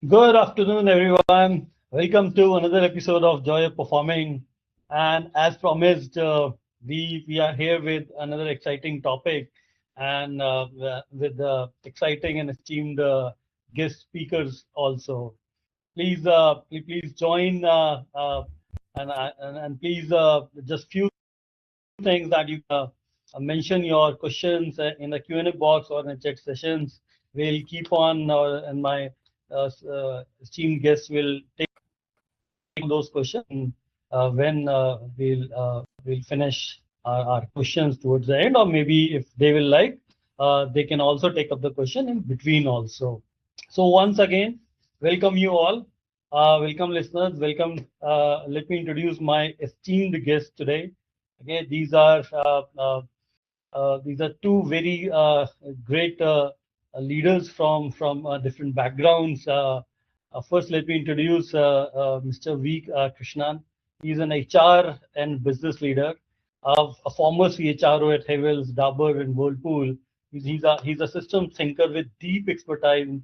Good afternoon, everyone. Welcome to another episode of Joy of Performing. And as promised, we are here with another exciting topic, and with exciting and esteemed guest speakers also. Please join, and please, just few things that you mention your questions in the Q&A box or in the chat sessions. We'll keep on, and my esteemed guests will take those questions when we'll finish our questions towards the end, or maybe if they will like, they can also take up the question in between also. So once again, welcome you all. Welcome listeners. Welcome. Let me introduce my esteemed guests today. Okay, these are two very great leaders from different backgrounds. First, let me introduce Mr. V. Krishnan. He's an HR and business leader, a former CHRO at Havells, Dabur, and Whirlpool. He's a system thinker with deep expertise in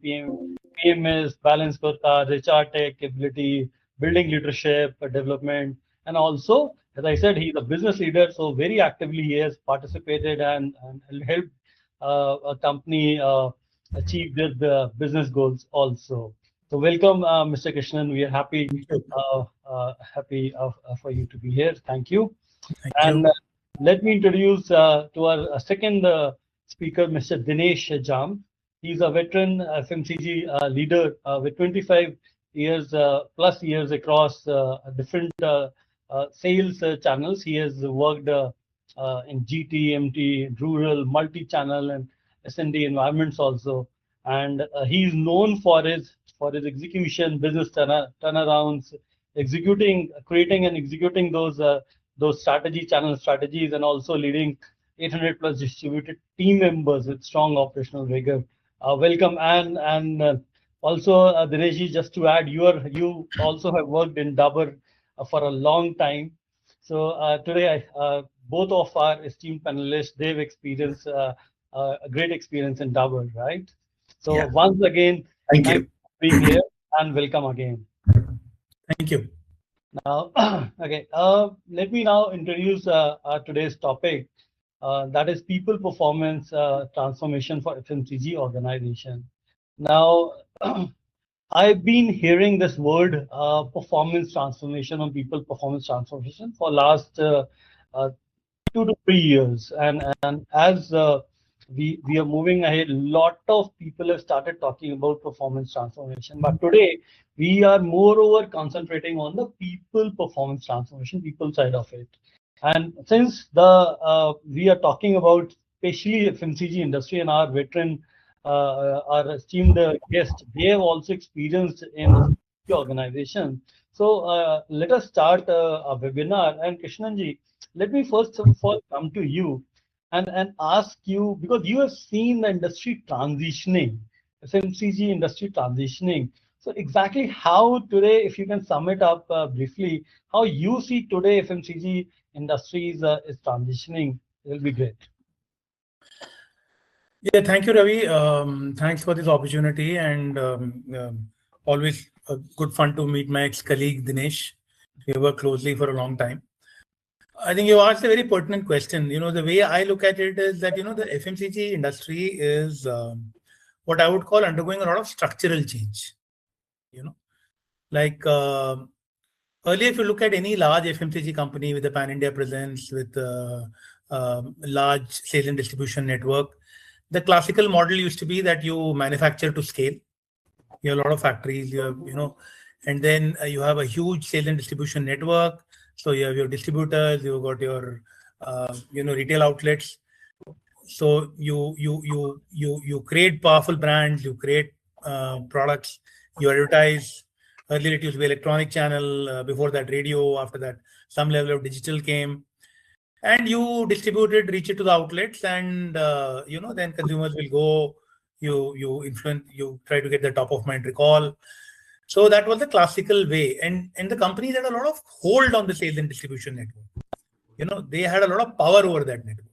PMS, balance scorecard, HR tech capability, building leadership, development, and also, as I said, he's a business leader. So very actively he has participated and helped a company achieve their business goals also. So welcome, Mr. Krishnan. We are happy for you to be here. Thank you. Thank And you. let me introduce to our second speaker, Mr. Dinesh Jhamb. He's a veteran FMCG leader with 25 years plus years across different sales channels. He has worked in GT, MT, rural, multi-channel, and S&D environments also. And he is known for his execution, business turnarounds, creating and executing those channel strategies, and also leading 800 plus distributed team members with strong operational rigor. Welcome, and also Dinesh, just to add, you also have worked in Dabur for a long time. So today, both of our esteemed panelists, they've experienced a great experience in Dabur, right? So Yeah. once again, Thank thanks you. for being here and welcome again. Thank you. Now, okay, let me now introduce our today's topic, that is people performance transformation for FMCG organization. Now, I've been hearing this word performance transformation or people performance transformation for last uh, 2 to 3 years, and as we are moving ahead, lot of people have started talking about performance transformation. But today we are moreover concentrating on the people performance transformation, people side of it. And since we are talking about especially FMCG industry, and our veteran, our esteemed guest, they have also experienced in the organization. So let us start a webinar. And Krishnanji, let me first of all come to you and ask you, because you have seen the industry transitioning, FMCG industry transitioning. So exactly how today, if you can sum it up briefly, how you see today FMCG industry is transitioning, it will be great. Yeah, thank you, Ravi. Thanks for this opportunity, and always good fun to meet my ex-colleague Dinesh. We worked closely for a long time. I think you asked a very pertinent question. The way I look at it is that, the FMCG industry is what I would call undergoing a lot of structural change. Like earlier, if you look at any large FMCG company with a pan-India presence, with large sales and distribution network, the classical model used to be that you manufacture to scale. You have a lot of factories, and then you have a huge sales and distribution network. So you have your distributors, you've got your, retail outlets. So you create powerful brands, you create products, you advertise. Earlier it used to be electronic channel, before that radio, after that some level of digital came. And you distribute it, reach it to the outlets, and then consumers will go. You influence, you try to get the top of mind recall. So that was the classical way, and the companies had a lot of hold on the sales and distribution network. They had a lot of power over that network,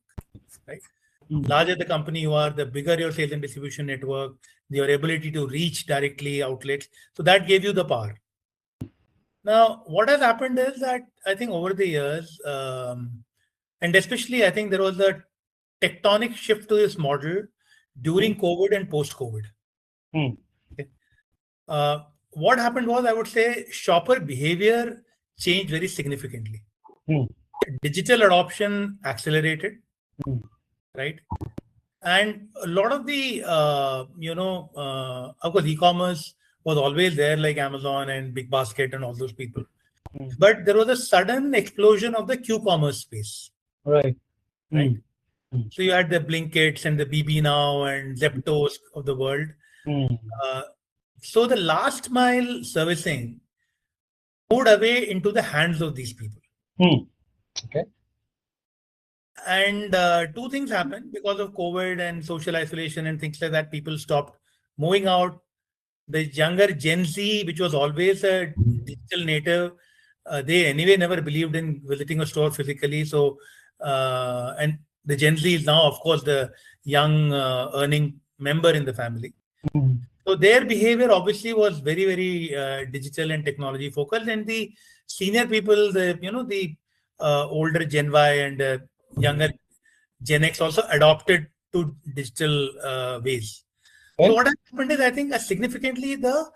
right? Larger the company you are, the bigger your sales and distribution network, your ability to reach directly outlets. So that gave you the power. Now, what has happened is that I think over the years, and especially I think there was a tectonic shift to this model during COVID and post-COVID. Okay. What happened was, I would say, shopper behavior changed very significantly. Digital adoption accelerated, right? And a lot of the, of course, e-commerce was always there, like Amazon and Big Basket and all those people. But there was a sudden explosion of the Q-commerce space. Right. So you had the Blinkits and the BB Now and Zeptos of the world. So the last mile servicing moved away into the hands of these people. Okay. And two things happened because of COVID and social isolation and things like that. People stopped moving out. The younger Gen Z, which was always a digital native, they anyway never believed in visiting a store physically. So, and the Gen Z is now, of course, the young earning member in the family. So their behavior obviously was very, very digital and technology focused. And the senior people, the older Gen Y and younger Gen X also adopted to digital ways. So what has happened is, I think, significantly the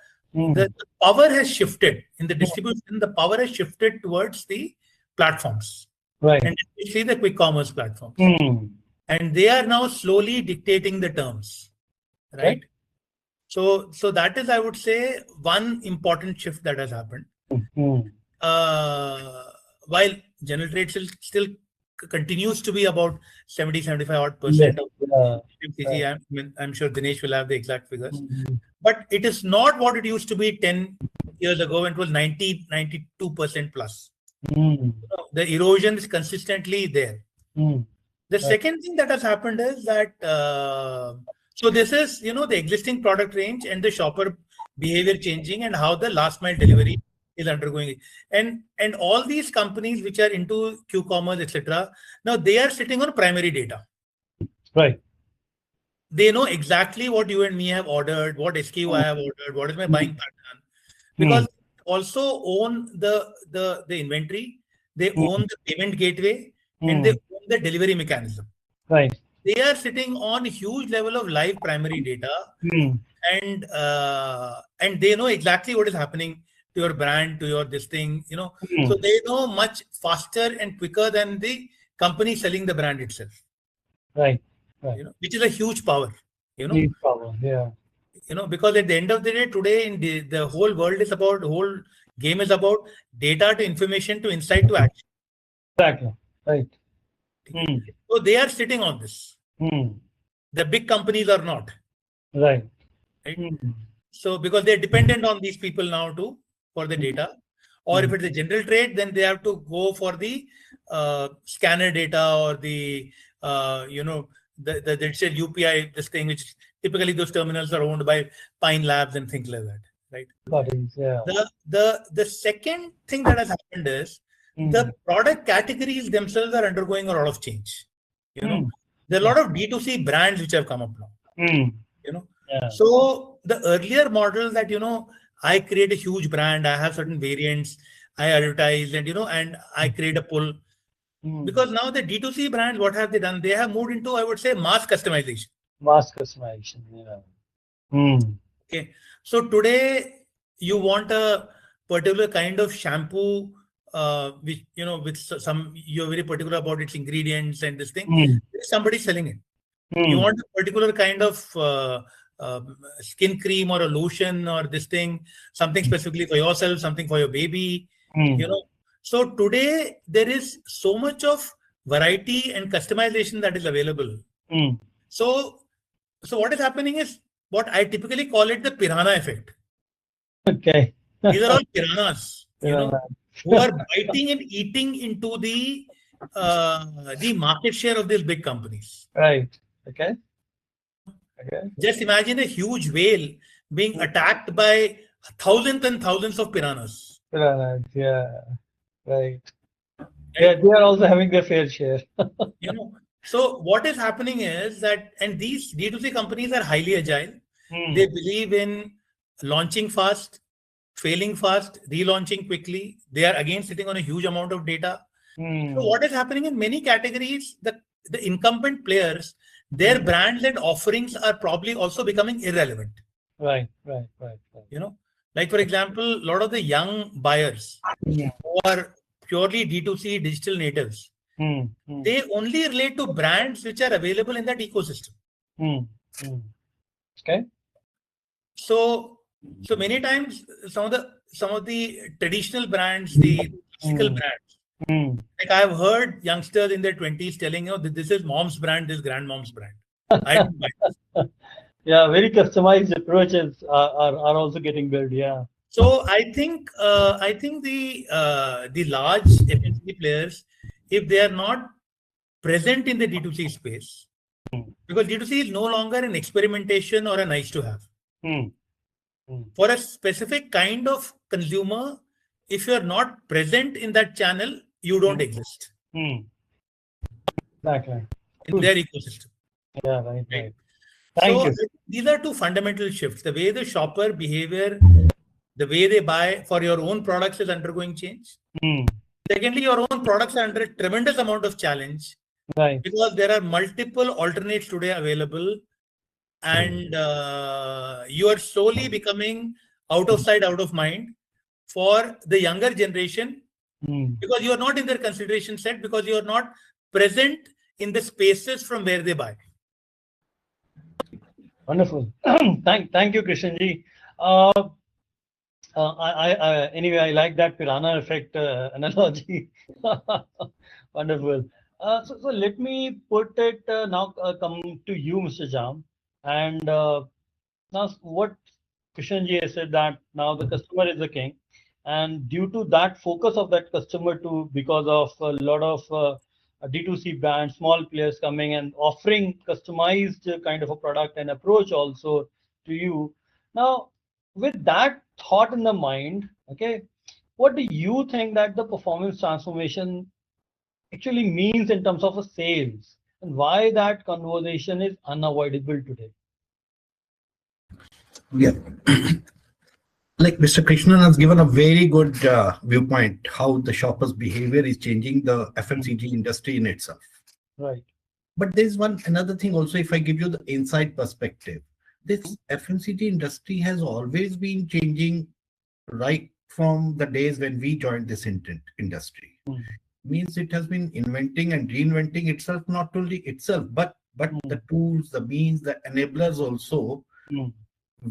power has shifted in the distribution. The power has shifted towards the platforms, right? And especially the quick commerce platforms, and they are now slowly dictating the terms, right? Okay. So that is, I would say, one important shift that has happened. While general trade still continues to be about 70-75% odd of FMCG. I'm sure Dinesh will have the exact figures. But it is not what it used to be 10 years ago when it was 92% plus. The erosion is consistently there. The second thing that has happened is that, so this is, the existing product range and the shopper behavior changing and how the last mile delivery is undergoing. And all these companies which are into Q-commerce, etc., now they are sitting on primary data. Right. They know exactly what you and me have ordered, what SKU I have ordered, what is my buying pattern. Because they also own the inventory, they own the payment gateway, and they own the delivery mechanism. Right. They are sitting on a huge level of live primary data, and they know exactly what is happening to your brand, to your this thing, So they know much faster and quicker than the company selling the brand itself. Right. Which is a huge power. Huge power, yeah. Because at the end of the day, today in the whole world is about, the whole game is about data to information to insight to action. Exactly. Right. So they are sitting on this. The big companies are not. Right. So because they're dependent on these people now too for the data, or if it's a general trade, then they have to go for the scanner data or the the digital UPI, this thing, which typically those terminals are owned by Pine Labs and things like that, right? Yeah. The second thing that has happened is the product categories themselves are undergoing a lot of change. There are a lot of D2C brands which have come up now. Yeah. So the earlier model that I create a huge brand, I have certain variants, I advertise, and I create a pull. Because now the D2C brands, what have they done? They have moved into, I would say, mass customization. Mass customization, yeah. Okay. So today you want a particular kind of shampoo, which, with some, you're very particular about its ingredients and this thing. Somebody's selling it. You want a particular kind of skin cream or a lotion or this thing, something specifically for yourself, something for your baby, So today there is so much of variety and customization that is available. So what is happening is what I typically call it the piranha effect. Okay. These are all piranhas, who are biting and eating into the market share of these big companies. Right. Okay. Just imagine a huge whale being attacked by thousands and thousands of piranhas. Piranhas, yeah. Right. Yeah, they are also having their fair share. So what is happening is that, and these D2C companies are highly agile. They believe in launching fast, failing fast, relaunching quickly. They are again sitting on a huge amount of data. So what is happening in many categories, the incumbent players, their brands and offerings are probably also becoming irrelevant. Right. Like for example, a lot of the young buyers who are purely D2C digital natives, they only relate to brands which are available in that ecosystem. Okay. So many times some of the traditional brands, the physical brands, like I've heard youngsters in their 20s telling you that this is mom's brand, this is grandmom's brand. I don't buy this. Yeah, very customized approaches are also getting built. Yeah. So I think the large FMCG players, if they are not present in the D2C space, because D2C is no longer an experimentation or a nice to have. For a specific kind of consumer, if you are not present in that channel, you don't exist. Exactly. In their ecosystem. Yeah, right. Thank you. These are two fundamental shifts. The way the shopper behavior, the way they buy for your own products is undergoing change. Secondly, your own products are under a tremendous amount of challenge. Right. Because there are multiple alternates today available, and you are slowly becoming out of sight, out of mind for the younger generation, because you are not in their consideration set, because you are not present in the spaces from where they buy. Wonderful. Thank you, Krishnan ji. Anyway, I like that piranha effect analogy. Wonderful. So let me put it now. Come to you, Mr. Jhamb, and now what Krishnan ji has said, that now the customer is the king, and due to that focus of that customer to, because of a lot of D2C brands, small players coming and offering customized kind of a product and approach also to you. Now, with that thought in the mind, okay, what do you think that the performance transformation actually means in terms of a sales, and why that conversation is unavoidable today? Yeah. Like Mr. Krishnan has given a very good viewpoint how the shopper's behavior is changing the FMCG industry in itself. Right. But there's another thing also, if I give you the inside perspective, this FMCG industry has always been changing right from the days when we joined this industry. Means it has been inventing and reinventing itself, not only itself, but the tools, the means, the enablers also,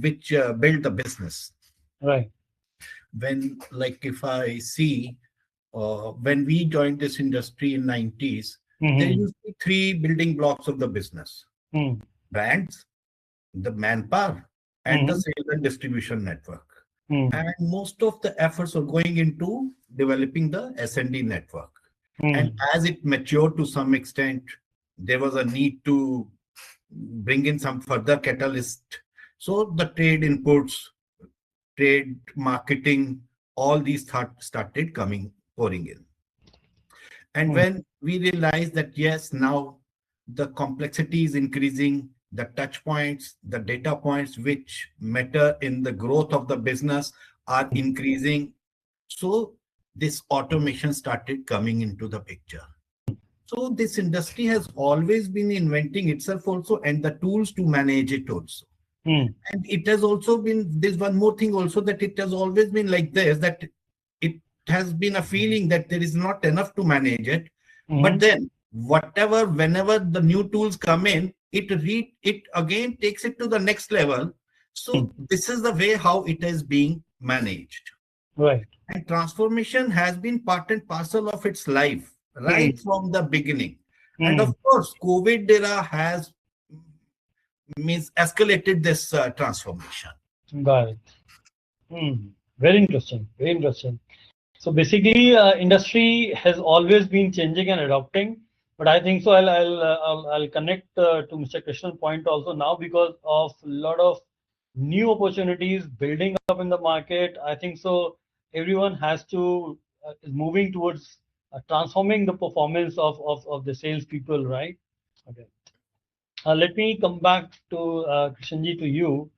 which build the business. Right. When, like, if I see when we joined this industry in 90s, there used to be three building blocks of the business: brands, the manpower, and the sales and distribution network. And most of the efforts were going into developing the S&D network. And as it matured to some extent, there was a need to bring in some further catalyst. So the trade inputs, trade marketing, all these started pouring in. And when we realized that, yes, now the complexity is increasing, the touch points, the data points which matter in the growth of the business are increasing. So this automation started coming into the picture. So this industry has always been inventing itself also, and the tools to manage it also. And it has also been, there's one more thing also, that it has always been like this, that it has been a feeling that there is not enough to manage it. But then whenever the new tools come in, it again takes it to the next level. So this is the way how it is being managed. Right. And transformation has been part and parcel of its life right from the beginning. And of course, COVID era has escalated this transformation. Got it. Very interesting. Very interesting. So basically, industry has always been changing and adopting. But I think so. I'll connect to Mr. Krishnan's point also now, because of a lot of new opportunities building up in the market. I think so. Everyone has to is moving towards transforming the performance of the salespeople, right? Okay. Let me come back to Krishanji, to you.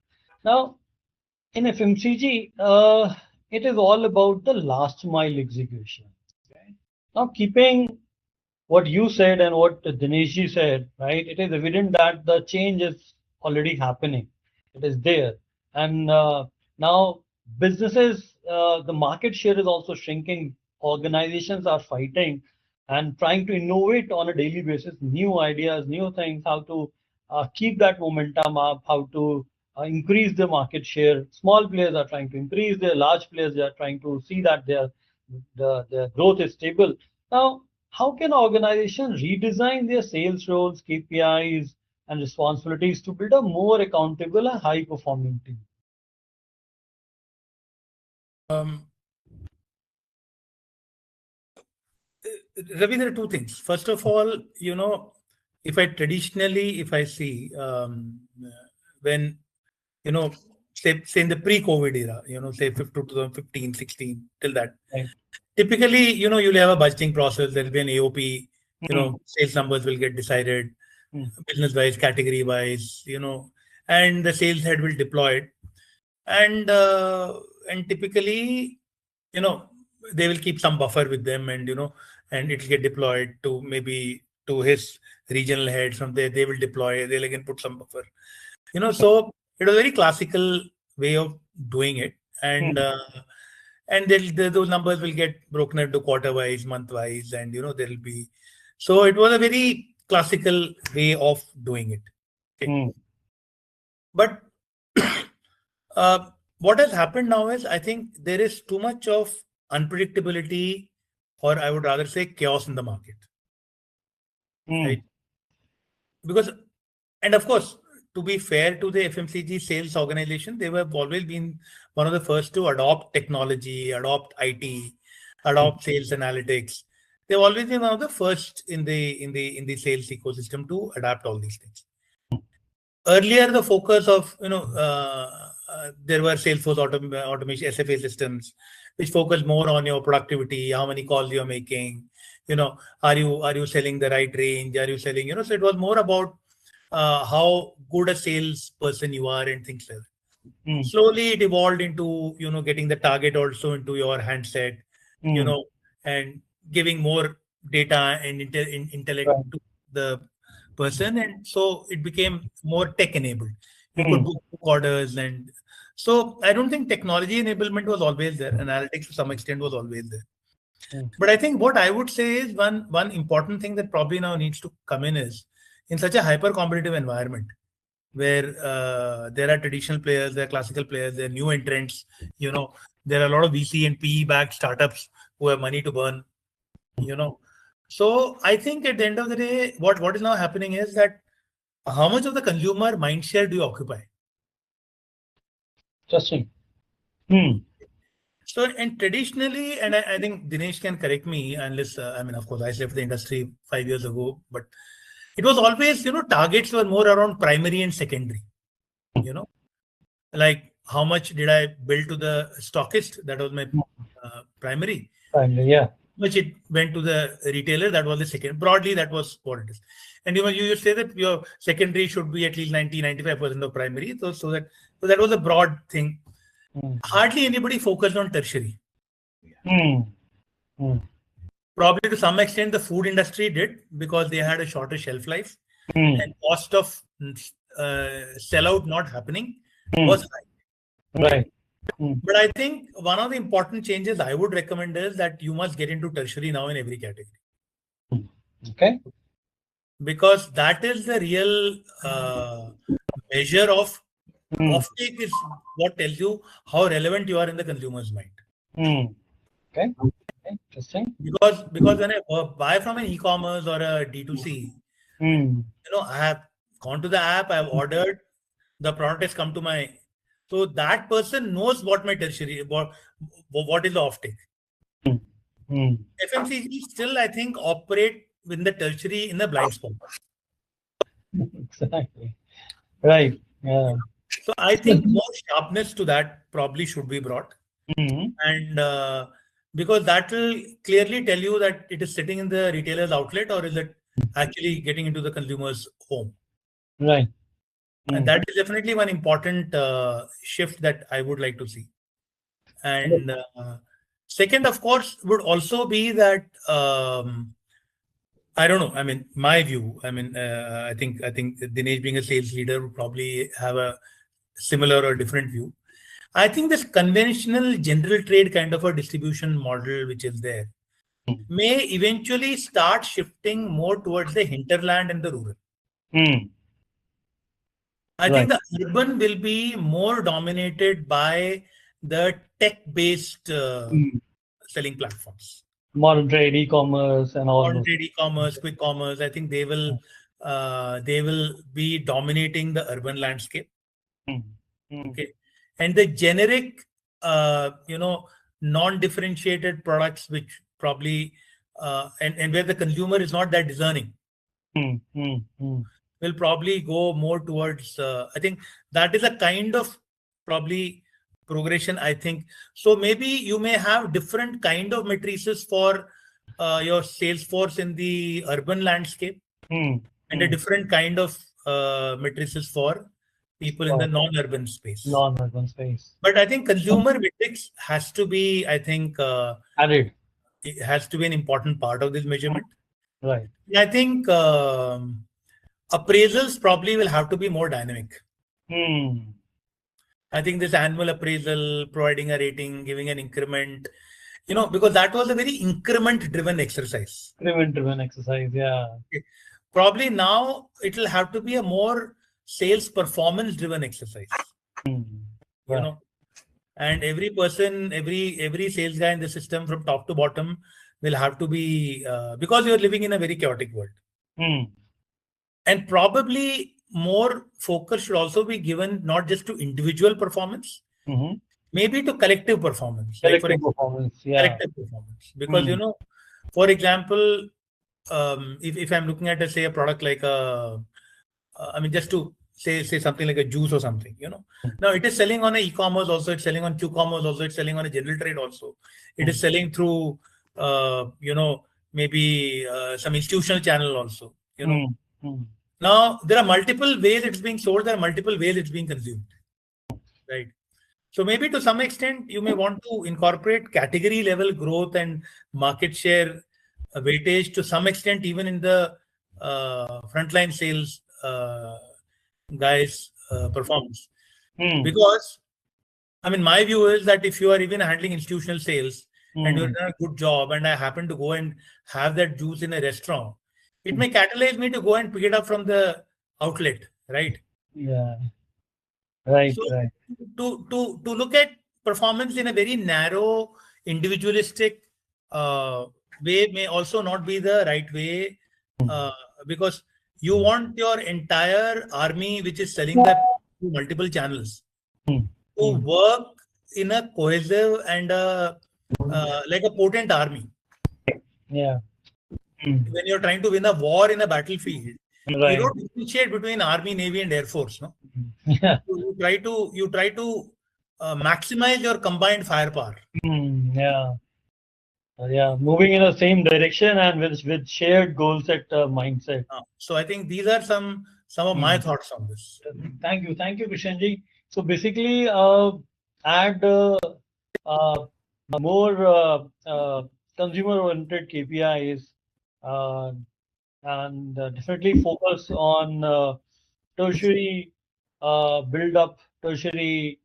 Now, in FMCG, it is all about the last mile execution. Okay? Now, keeping what you said and what Dineshji said, right? It is evident that the change is already happening. It is there, and now businesses, the market share is also shrinking. Organizations are fighting and trying to innovate on a daily basis, new ideas, new things, how to keep that momentum up, how to increase the market share. Small players are trying to increase their, large players they are trying to see that their growth is stable. Now, how can organizations redesign their sales roles, KPIs, and responsibilities to build a more accountable and high performing team? Ravi, there are two things. First of all, if I see when, say in the pre-COVID era, say 2015, 16, till that, Right. typically, you'll have a budgeting process. There'll be an AOP, sales numbers will get decided, business-wise, category-wise, and the sales head will deploy it. And typically, they will keep some buffer with them, and and it'll get deployed to maybe to his regional heads. From there, they will deploy. They'll again put some buffer. So it was a very classical way of doing it, and those numbers will get broken into quarter-wise, month-wise, and there'll be. So it was a very classical way of doing it. Okay. But what has happened now is, I think there is too much of unpredictability, or I would rather say chaos in the market. Right? Because, and of course, to be fair to the FMCG sales organization, they have always been one of the first to adopt technology, adopt IT, adopt sales analytics. They've always been one of the first in the sales ecosystem to adapt all these things. Earlier, the focus of there were Salesforce automation SFA systems, which focus more on your productivity, how many calls you're making, are you selling the right range, are you selling, so it was more about how good a salesperson you are and things like that. Slowly it evolved into, getting the target also into your handset, and giving more data and intellect to the person. And so it became more tech enabled. You could book orders. And so I don't think technology enablement was always there. Analytics to some extent was always there. But I think what I would say is one important thing that probably now needs to come in is, in such a hyper competitive environment where there are traditional players, there are classical players, there are new entrants, there are a lot of VC and PE backed startups who have money to burn, So I think at the end of the day, what is now happening is that how much of the consumer mindshare do you occupy? Interesting. So, and traditionally, and I think Dinesh can correct me, unless, of course, I left the industry 5 years ago, but it was always, targets were more around primary and secondary, like how much did I bill to the stockist? That was my primary. Primary, yeah. How much it went to the retailer? That was the second. Broadly, that was what it is. And you say that your secondary should be at least 90-95% of primary. So that was a broad thing. Hardly anybody focused on tertiary. Probably to some extent the food industry did, because they had a shorter shelf life and cost of sellout not happening was high. Right. But I think one of the important changes I would recommend is that you must get into tertiary now in every category. Okay. Because that is the real measure of offtake, is what tells you how relevant you are in the consumer's mind. Okay. Interesting. Because when I buy from an e-commerce or a D2C, I have gone to the app, I have ordered, the product has come to my. So that person knows what my tertiary, what is the offtake. FMCG still, I think, operate with the tertiary in the blind spot. Exactly. Right. Yeah. So I think more sharpness to that probably should be brought. And because that will clearly tell you that it is sitting in the retailer's outlet, or is it actually getting into the consumer's home. Right. And that is definitely one important shift that I would like to see. And second, of course, would also be that I don't know. I mean, my view. I mean, I think Dinesh, being a sales leader, would probably have a similar or different view. I think this conventional general trade kind of a distribution model, which is there, may eventually start shifting more towards the hinterland and the rural. I think the urban will be more dominated by the tech-based selling platforms. Modern trade, e-commerce, and all. Modern trade, e-commerce, quick commerce. I think they will be dominating the urban landscape. Okay, and the generic, non-differentiated products, which probably and where the consumer is not that discerning, will probably go more towards. I think that is a kind of probably progression. I think so. Maybe you may have different kind of matrices for your sales force in the urban landscape, and a different kind of matrices for people in the non-urban space. Non-urban space. But I think consumer metrics has to be, I think, added. It has to be an important part of this measurement. Right. I think appraisals probably will have to be more dynamic. I think this annual appraisal, providing a rating, giving an increment, because that was a very increment-driven exercise. Increment-driven exercise, yeah. Okay. Probably now it will have to be a more sales performance-driven exercise. Right. And every person, every sales guy in the system from top to bottom will have to be because you're living in a very chaotic world. And probably more focus should also be given not just to individual performance, maybe to collective performance. Collective performance, yeah. Collective performance. Because, for example, if I'm looking at, say, a product like just to say something like a juice or something, Now it is selling on a e-commerce also, it's selling on Q-commerce also, it's selling on a general trade also. It is selling through, maybe some institutional channel also, Now, there are multiple ways it's being sold, there are multiple ways it's being consumed, right? So maybe to some extent, you may want to incorporate category level growth and market share weightage to some extent, even in the frontline sales guys' performance. Because, my view is that if you are even handling institutional sales and you're doing a good job, and I happen to go and have that juice in a restaurant, it may catalyze me to go and pick it up from the outlet, right? Yeah. Right, so right. To look at performance in a very narrow, individualistic way may also not be the right way, because you want your entire army, which is selling that through multiple channels, to work in a cohesive and like a potent army. Yeah. When you're trying to win a war in a battlefield, Right. you don't differentiate between army, navy, and air force, no? Yeah. You try to maximize your combined firepower. Yeah. Yeah, moving in the same direction and with shared goal set mindset. So I think these are some of my thoughts on this. Thank you, Krishanji. So basically, add more consumer-oriented KPIs, and definitely focus on tertiary build-up, tertiary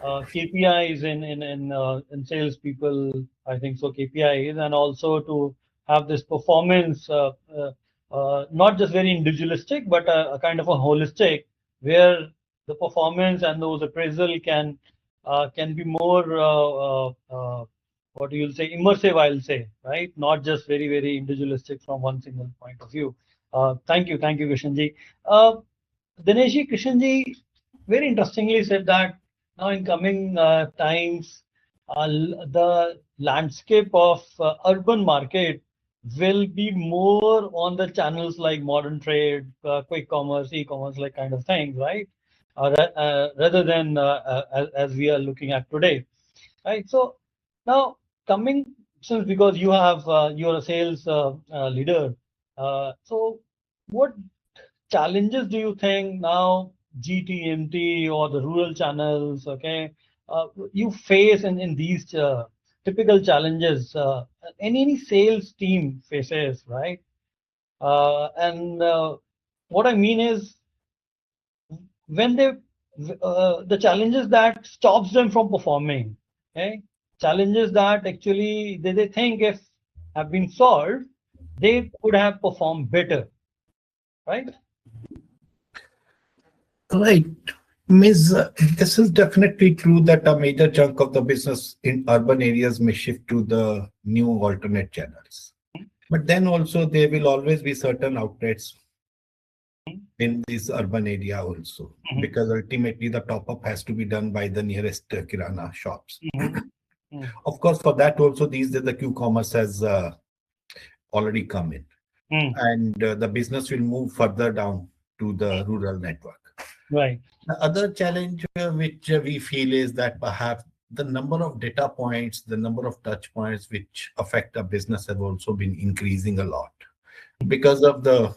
KPIs in salespeople. I think so, KPIs, and also to have this performance, not just very individualistic, but a kind of a holistic, where the performance and those appraisal can be more what you'll say, immersive, I'll say, right? Not just very, very individualistic from one single point of view. Thank you, Krishanji. Dineshji, Krishanji very interestingly said that now in coming times, the landscape of urban market will be more on the channels like modern trade, quick commerce, e-commerce, like kind of things, right? Rather than as we are looking at today, right? So now coming, since because you have you're a sales leader, So what challenges do you think now GTMT or the rural channels, okay, you face in these typical challenges any sales team faces, right? And what I mean is when they the challenges that stops them from performing, okay, challenges that actually they think if have been solved, they could have performed better, right? Right. Miss, this is definitely true that a major chunk of the business in urban areas may shift to the new alternate channels. But then also there will always be certain outlets in this urban area also, because ultimately the top up has to be done by the nearest kirana shops. Of course, for that also these days the Q-commerce has already come in, and the business will move further down to the rural network. Right. The other challenge which we feel is that perhaps the number of data points, the number of touch points which affect a business have also been increasing a lot because of the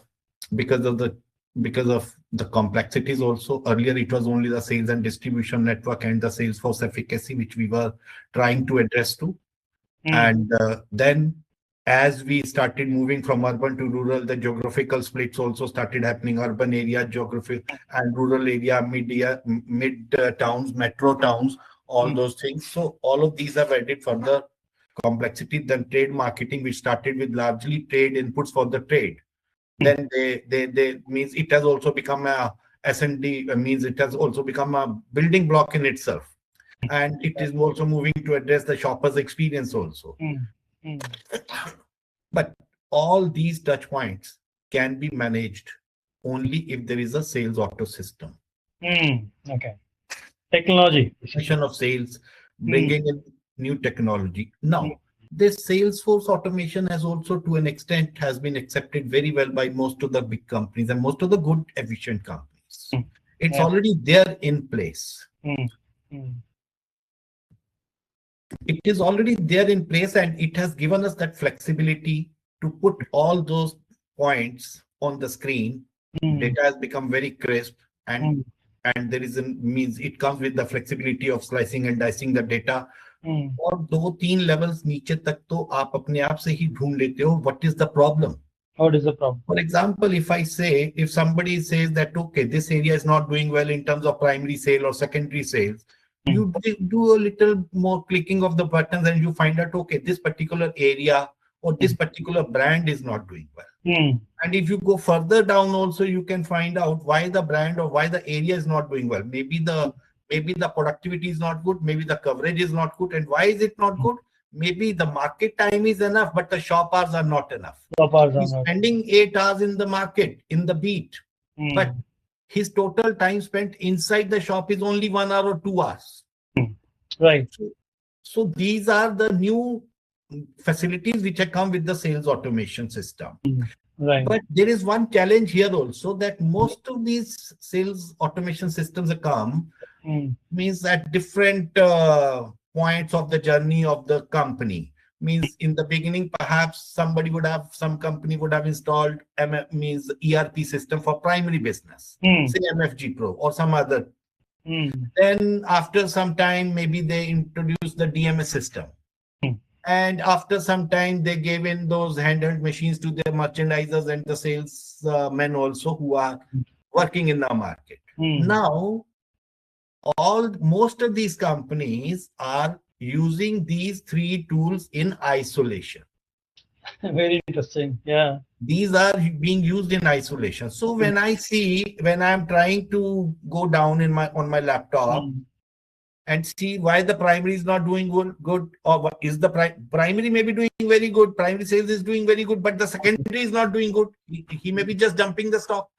because of the because of the complexities also. Earlier it was only the sales and distribution network and the sales force efficacy which we were trying to address to. And then as we started moving from urban to rural, the geographical splits also started happening. Urban area, geography, and rural area, mid towns, metro towns, all those things. So all of these have added further complexity. Then trade marketing, which started with largely trade inputs for the trade. Then they means it has also become a S&D, means it has also become a building block in itself. And it is also moving to address the shopper's experience also. But all these touch points can be managed only if there is a sales auto system. Okay. Technology. Of sales, bringing in new technology. Now, this Salesforce automation has also to an extent has been accepted very well by most of the big companies and most of the good efficient companies. It's already there in place. It is already there in place, and it has given us that flexibility to put all those points on the screen. Data has become very crisp, and there is a means it comes with the flexibility of slicing and dicing the data. और 2-3 levels नीचे तक तो आप अपने आप से ही ढूंढ लेते हो what is the problem. What is the problem? For example, if somebody says that, okay, this area is not doing well in terms of primary sale or secondary sales, you do a little more clicking of the buttons and you find out, okay, this particular area or this particular brand is not doing well. And if you go further down also, you can find out why the brand or why the area is not doing well. Maybe the productivity is not good, maybe the coverage is not good. And why is it not good? Maybe the market time is enough, but the shop hours are not enough. He's spending 8 hours in the market, in the beat, but his total time spent inside the shop is only 1 hour or 2 hours. Right. So these are the new facilities which have come with the sales automation system. Right. But there is one challenge here also, that most of these sales automation systems have come means at different points of the journey of the company. Means in the beginning, perhaps some company would have installed means ERP system for primary business, say MFG Pro or some other. Then after some time, maybe they introduced the DMS system. And after some time, they gave in those handheld machines to their merchandisers and the salesmen also who are working in the market. Now, most of these companies are using these 3 tools in isolation. Very interesting. Yeah. These are being used in isolation. So when I'm trying to go down on my laptop and see why the primary is not doing good, or what is the primary may be doing very good, primary sales is doing very good, but the secondary is not doing good. He may be just dumping the stock.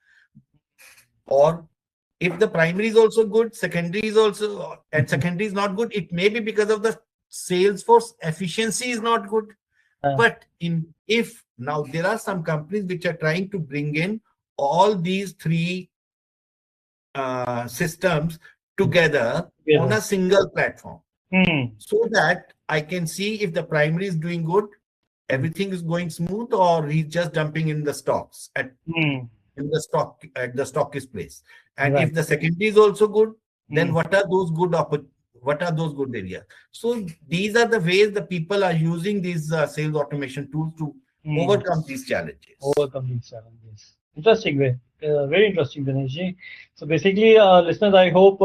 Or if the primary is also good, secondary is also, and secondary is not good, it may be because of the sales force efficiency is not good. But if now there are some companies which are trying to bring in all these 3 systems together on a single platform, so that I can see if the primary is doing good, everything is going smooth, or he's just dumping in the stocks Mm. in the stock at the stockist place. And Right. if the secondary is also good, then Mm. what are those good areas? So these are the ways the people are using these sales automation tools to Mm. overcome these challenges. Overcome these challenges. Interesting way. Very interesting, Dinesh ji. So basically, listeners, I hope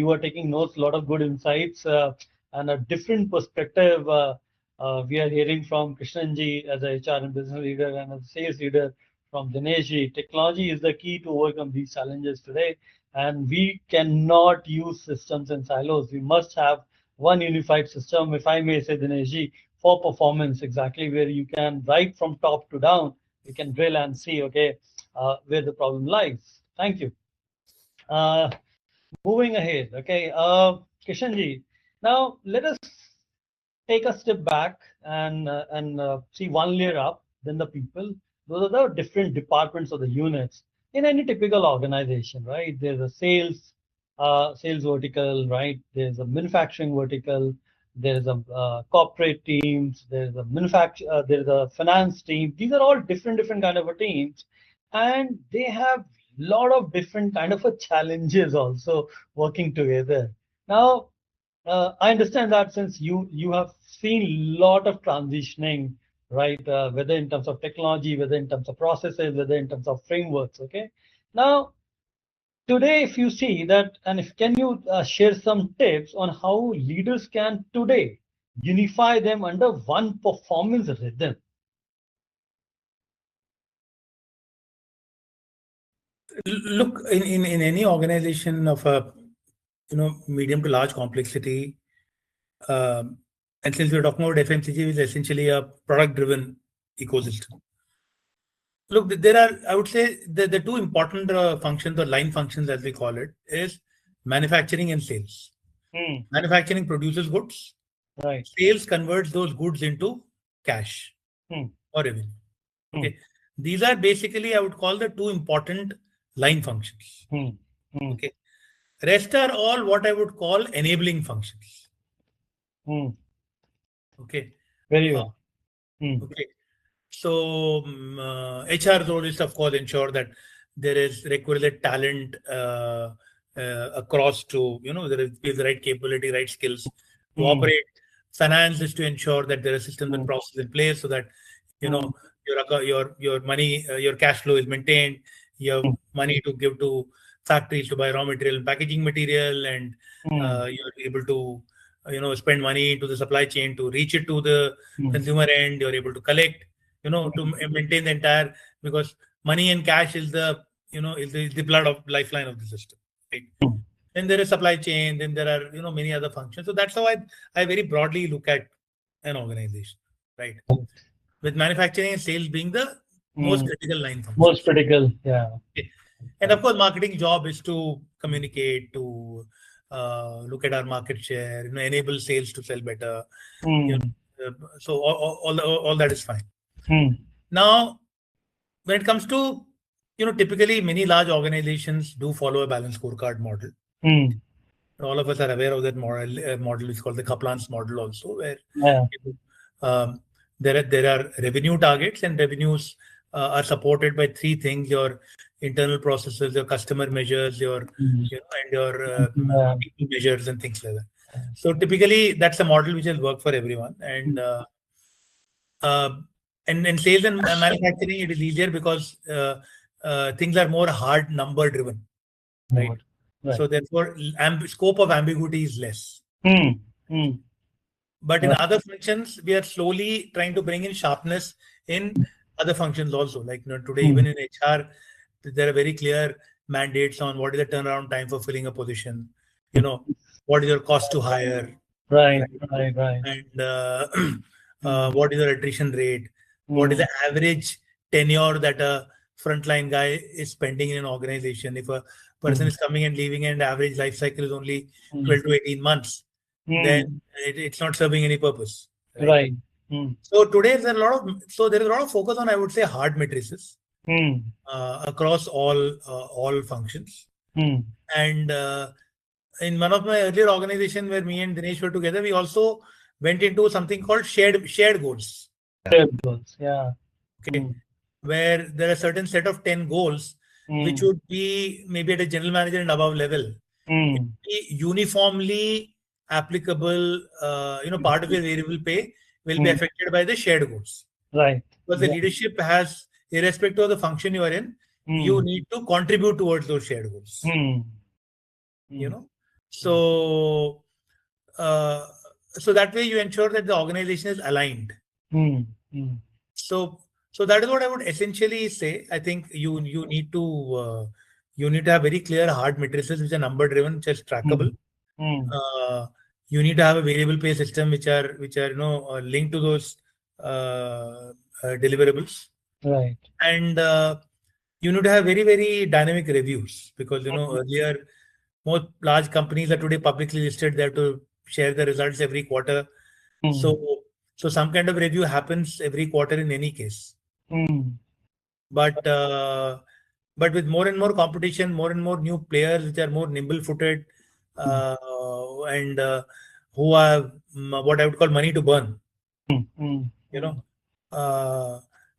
you are taking notes, a lot of good insights and a different perspective. We are hearing from Krishnan ji as a HR and business leader and as a sales leader from Dinesh ji. Technology is the key to overcome these challenges today, and we cannot use systems in silos. We must have one unified system, if I may say, Dinesh ji, for performance, exactly where you can right from top to down, you can drill and see, okay, where the problem lies. Thank you. Uh, Moving ahead, okay, Kishanji, now let us take a step back and see one layer up, then the people. Those are the different departments of the units in any typical organization, right? There's a sales vertical, right? There's a manufacturing vertical. There's a corporate teams. There's a there's a finance team. These are all different kind of a teams, and they have lot of different kind of a challenges also working together. Now, I understand that since you have seen lot of transitioning, right? Whether in terms of technology, whether in terms of processes, whether in terms of frameworks. Okay. Now, today, if you see that, and if can you share some tips on how leaders can today unify them under one performance rhythm? Look, in any organization of a medium to large complexity, and since we're talking about FMCG, is essentially a product-driven ecosystem. Look, there are, I would say, the two important functions or line functions, as we call it, is manufacturing and sales. Manufacturing produces goods. Right. Sales converts those goods into cash or revenue. Okay. These are basically, I would call, the two important line functions. Okay. Rest are all what I would call enabling functions. Okay. Very well. Okay. So HR role is, of course, ensure that there is requisite talent across to, there is the right capability, right skills to operate. Finance is to ensure that there are systems and processes in place so that, your money, your cash flow is maintained. You have money to give to factories to buy raw material and packaging material, and you're able to, spend money into the supply chain to reach it to the consumer end. You're able to collect, to maintain the entire, because money and cash is the, is the blood of lifeline of the system. Right? Then there is supply chain. Then there are, many other functions. So that's how I very broadly look at an organization, right? With manufacturing and sales being the most critical line function. Most critical, yeah. Okay. And of course, marketing job is to communicate, to look at our market share, enable sales to sell better. So all that is fine. Now, when it comes to, typically many large organizations do follow a balanced scorecard model. All of us are aware of that model is called the Kaplan's model also, where there are revenue targets, and revenues are supported by three things: your internal processes, your customer measures, your and your people measures, and things like that. So typically that's a model which will work for everyone. And in sales and manufacturing, it is easier because things are more hard number driven, right? So therefore, scope of ambiguity is less. But in other functions, we are slowly trying to bring in sharpness in other functions also. Like today, even in HR, there are very clear mandates on what is the turnaround time for filling a position. What is your cost to hire? Right. And what is your attrition rate? What is the average tenure that a frontline guy is spending in an organization? If a person is coming and leaving and average life cycle is only 12 to 18 months, then it's not serving any purpose. Right. So today there is a lot of focus on, I would say, hard matrices across all functions. And in one of my earlier organizations where me and Dinesh were together, we also went into something called shared goals. Shared goals. Yeah. Okay. Where there are a certain set of 10 goals, which would be maybe at a general manager and above level. It would be uniformly applicable, part of your variable pay will be affected by the shared goals. Right. Because the leadership has, irrespective of the function you are in, you need to contribute towards those shared goals. So that way you ensure that the organization is aligned. So that is what I would essentially say. I think you need to have very clear hard matrices which are number driven, which are trackable. You need to have a variable pay system which are linked to those deliverables. Right. And you need to have very, very dynamic reviews, because earlier most large companies are today publicly listed. They have to share the results every quarter. So some kind of review happens every quarter in any case. But with more and more competition, more and more new players which are more nimble-footed and who have what I would call money to burn.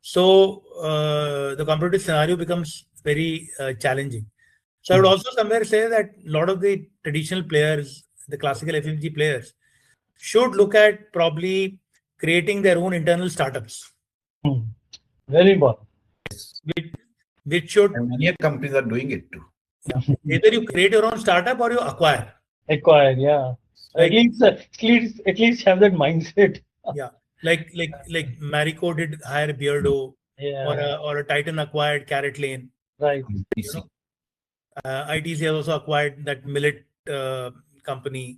So the competitive scenario becomes very challenging. So I would also somewhere say that a lot of the traditional players, the classical FMCG players, should look at probably creating their own internal startups. Very important. Which should, and many companies are doing it too. Yeah. Either you create your own startup or you acquire. Acquire, yeah. At least have that mindset. Yeah, like Marico did hire Beardo, or a Titan acquired Carrot Lane. Right. ITC has also acquired that millet company.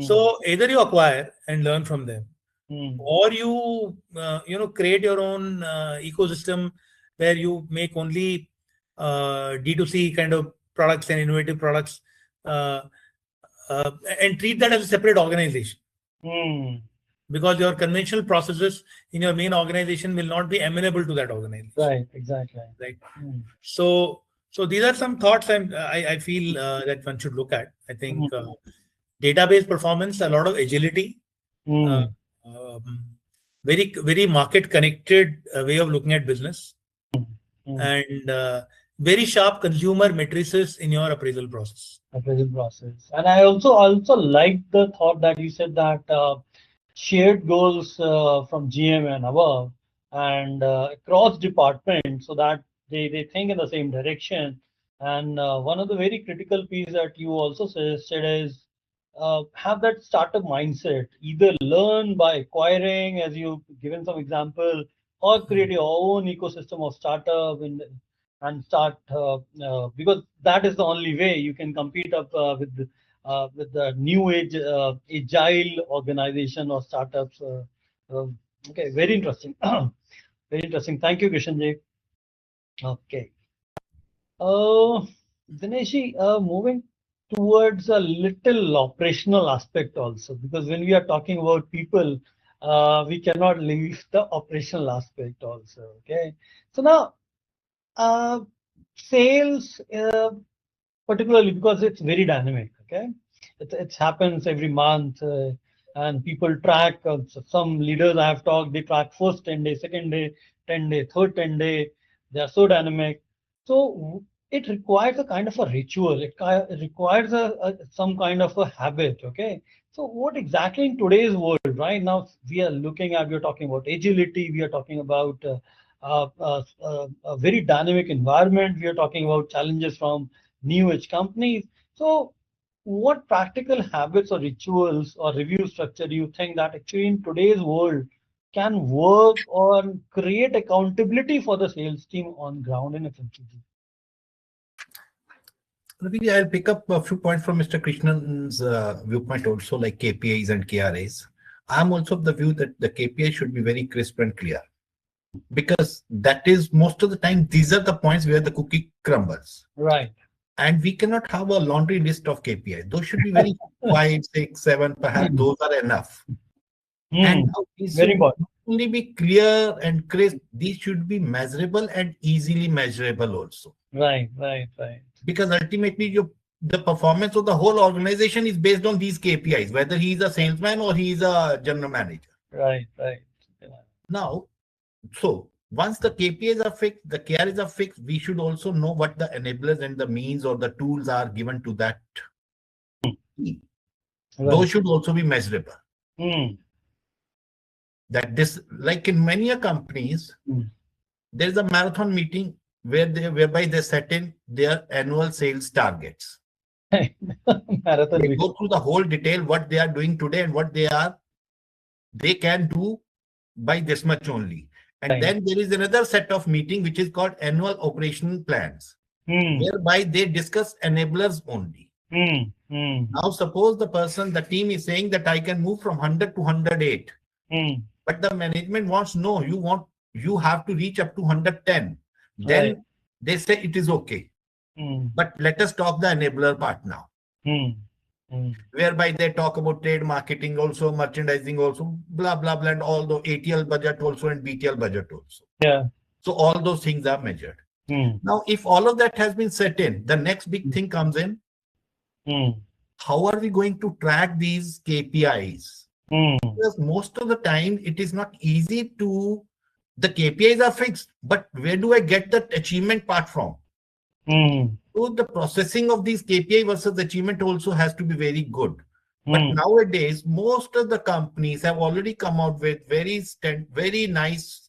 So either you acquire and learn from them, or you create your own ecosystem where you make only D2C kind of products and innovative products, and treat that as a separate organization. Because your conventional processes in your main organization will not be amenable to that organization. Right, exactly. Right. So these are some thoughts I feel that one should look at. I think database performance, a lot of agility, very, very market connected way of looking at business, and very sharp consumer matrices in your appraisal process. And I also like the thought that you said that shared goals from GM and above and across departments, so that they think in the same direction. And one of the very critical piece that you also suggested is have that startup mindset. Either learn by acquiring, as you've given some example, or create your own ecosystem of startup and start because that is the only way you can compete up with the new age agile organization or startups. Okay, very interesting. Very interesting. Thank you, Krishnan. Okay. Dinesh, moving towards a little operational aspect also, because when we are talking about people, we cannot leave the operational aspect also. Okay. So now, sales, particularly because it's very dynamic. Okay, it happens every month, and people track. Some leaders I have talked, they track first 10 day, second day, 10 day, third 10 day. They are so dynamic. So it requires a kind of a ritual. It requires some kind of a habit. Okay. So what exactly in today's world right now we are talking about agility. We are talking about a very dynamic environment. We are talking about challenges from new age companies. So what practical habits or rituals or review structure do you think that actually in today's world can work or create accountability for the sales team on ground in FMCG? Ravi, I'll pick up a few points from Mr. Krishnan's viewpoint also, like KPIs and KRAs. I'm also of the view that the KPI should be very crisp and clear, because that is most of the time, these are the points where the cookie crumbles. Right. And we cannot have a laundry list of KPIs. Those should be very 5, 6, 7, perhaps those are enough. And these very should important. only be clear and crisp. These should be measurable and easily measurable also. Right. Because ultimately the performance of the whole organization is based on these KPIs, whether he's a salesman or he's a general manager. Right. Now, So once the KPIs are fixed, the KRs are fixed, we should also know what the enablers and the means or the tools are given to that team. Right. Those should also be measurable. Mm. That this, like in many companies, there is a marathon meeting whereby they set in their annual sales targets. Marathon They meeting. go through the whole detail, what they are doing today and what they can do by this much only. And Right. then there is another set of meeting which is called annual operational plans, whereby they discuss enablers only. Now suppose the team is saying that I can move from 100 to 108, but the management wants no, you have to reach up to 110. Then Right. they say it is okay. But let us talk the enabler part now, whereby they talk about trade marketing also, merchandising also, blah, blah, blah, and all the ATL budget also and BTL budget also. Yeah. So all those things are measured. Now, if all of that has been set in, the next big thing comes in. How are we going to track these KPIs? Because most of the time it is not easy to, the KPIs are fixed, but where do I get that achievement part from? So the processing of these KPI versus achievement also has to be very good. But nowadays, most of the companies have already come out with very nice,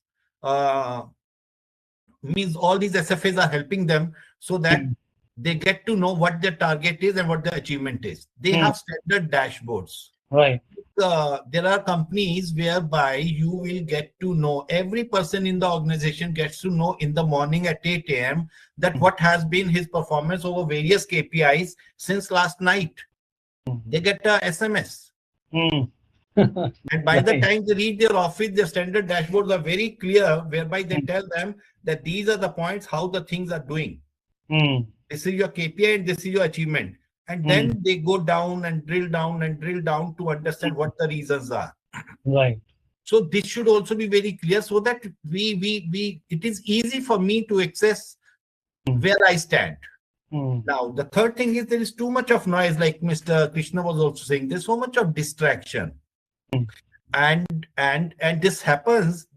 means all these SFAs are helping them so that they get to know what their target is and what the achievement is. They have standard dashboards. Right. There are companies whereby you will get to know, every person in the organization gets to know in the morning at 8 a.m. that what has been his performance over various KPIs since last night. They get a SMS. And by the time they reach their office, their standard dashboards are very clear, whereby they tell them that these are the points, how the things are doing. This is your KPI and this is your achievement. And then they go down and drill down and drill down to understand what the reasons are. Right. So this should also be very clear so that it is easy for me to access where I stand. Now, the third thing is there is too much of noise, like Mr. Krishna was also saying, there's so much of distraction. And this happens.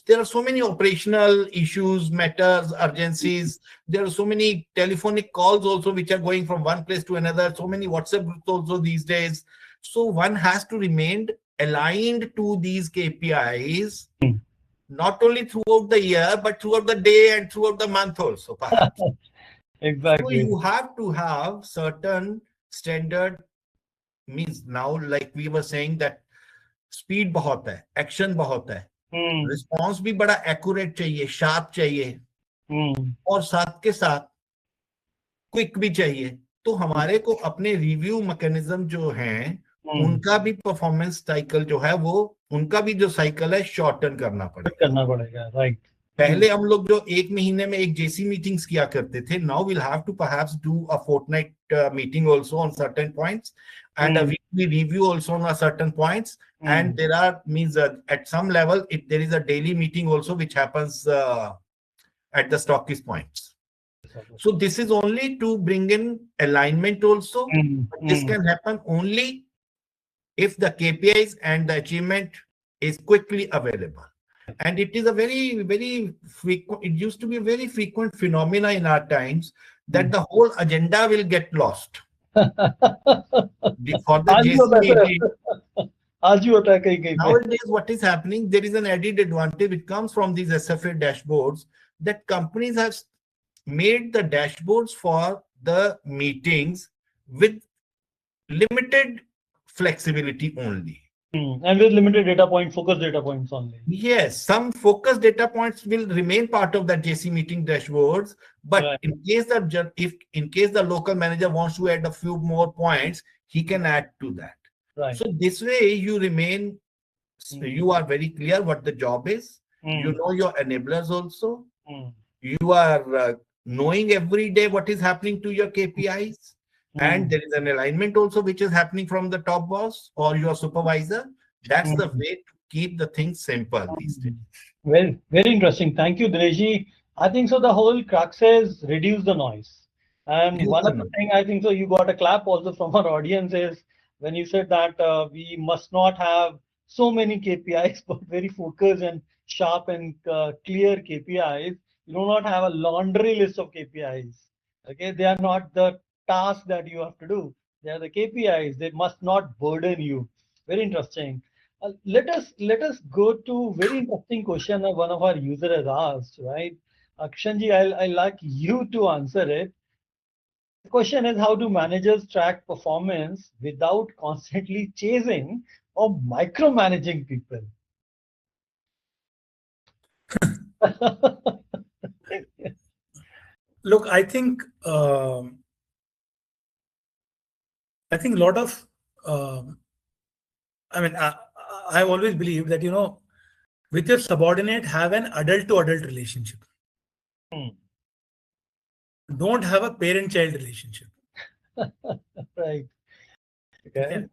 There are so many operational issues, matters, urgencies. There are so many telephonic calls also which are going from one place to another. So many WhatsApp groups also these days. So one has to remain aligned to these KPIs, not only throughout the year, but throughout the day and throughout the month also, perhaps. Exactly. So you have to have certain standard, means now, like we were saying, that speed बहुत है, action बहुत है, response भी बड़ा accurate चाहिए, sharp चाहिए, और साथ के साथ quick भी चाहिए. तो हमारे को अपने review mechanism जो हैं, उनका भी performance cycle जो है वो, उनका भी जो cycle है shorten करना पड़ेगा. Right. पहले हम लोग जो एक महीने में एक JC meetings किया करते थे, now we'll have to perhaps do a fortnight meeting also on certain points and a weekly review also on a certain points. And there are at some level, there is a daily meeting also which happens at the stockist points. So this is only to bring in alignment also. This can happen only if the KPIs and the achievement is quickly available. And it is a very, very frequent, it used to be a very frequent phenomena in our times that the whole agenda will get lost. For the JC meeting, nowadays, what is happening, there is an added advantage which comes from these SFA dashboards, that companies have made the dashboards for the meetings with limited flexibility only. And with limited data points, focus data points only. Yes, some focus data points will remain part of that JC meeting dashboards, but in case the local manager wants to add a few more points, he can add to that. Right. So this way you remain, you are very clear what the job is. You know your enablers also. You are knowing every day what is happening to your KPIs. And there is an alignment also which is happening from the top boss or your supervisor. That's the way to keep the things simple these days. Well, very interesting. Thank you, Dinesh. I think so. The whole crux is reduce the noise. And one of the thing I think so, you got a clap also from our audience is when you said that we must not have so many KPIs, but very focused and sharp and clear KPIs. You do not have a laundry list of KPIs. Okay, they are not the task that you have to do. They are the KPIs. They must not burden you. Very interesting. Let us go to very interesting question that one of our user has asked. Right, Akshanji, I like you to answer it. The question is, how do managers track performance without constantly chasing or micromanaging people? Look, I think a lot of I've always believed that, with your subordinate, have an adult to adult relationship. Don't have a parent child relationship. Right. Okay.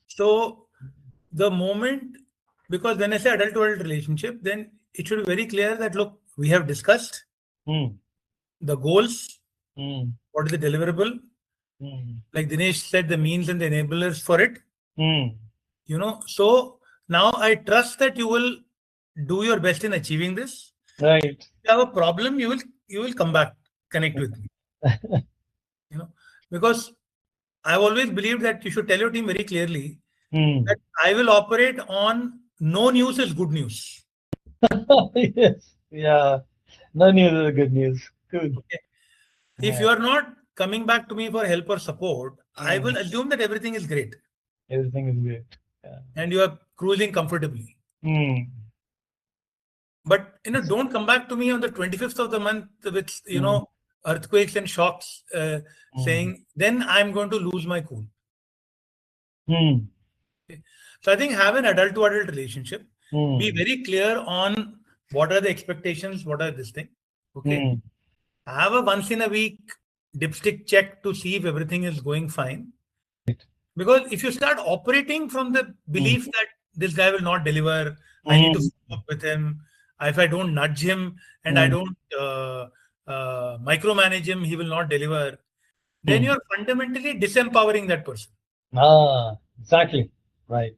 So the moment, because when I say adult to adult relationship, then it should be very clear that, look, we have discussed the goals, what is the deliverable, like Dinesh said, the means and the enablers for it. So now I trust that you will do your best in achieving this. Right. If you have a problem, you will come back, connect with me. Because I've always believed that you should tell your team very clearly that I will operate on no news is good news. Yes. Yeah. No news is good news. Good. Okay. If you are not coming back to me for help or support, I will assume that everything is great. Everything is great. Yeah. And you are cruising comfortably. But don't come back to me on the 25th of the month with earthquakes and shocks, saying then I'm going to lose my cool. Okay. So I think have an adult to adult relationship. Be very clear on what are the expectations, what are this thing. Okay. Have a once in a week dipstick check to see if everything is going fine. Because if you start operating from the belief that this guy will not deliver, I need to follow up with him. If I don't nudge him and I don't micromanage him, he will not deliver. Then you're fundamentally disempowering that person. Exactly. Right.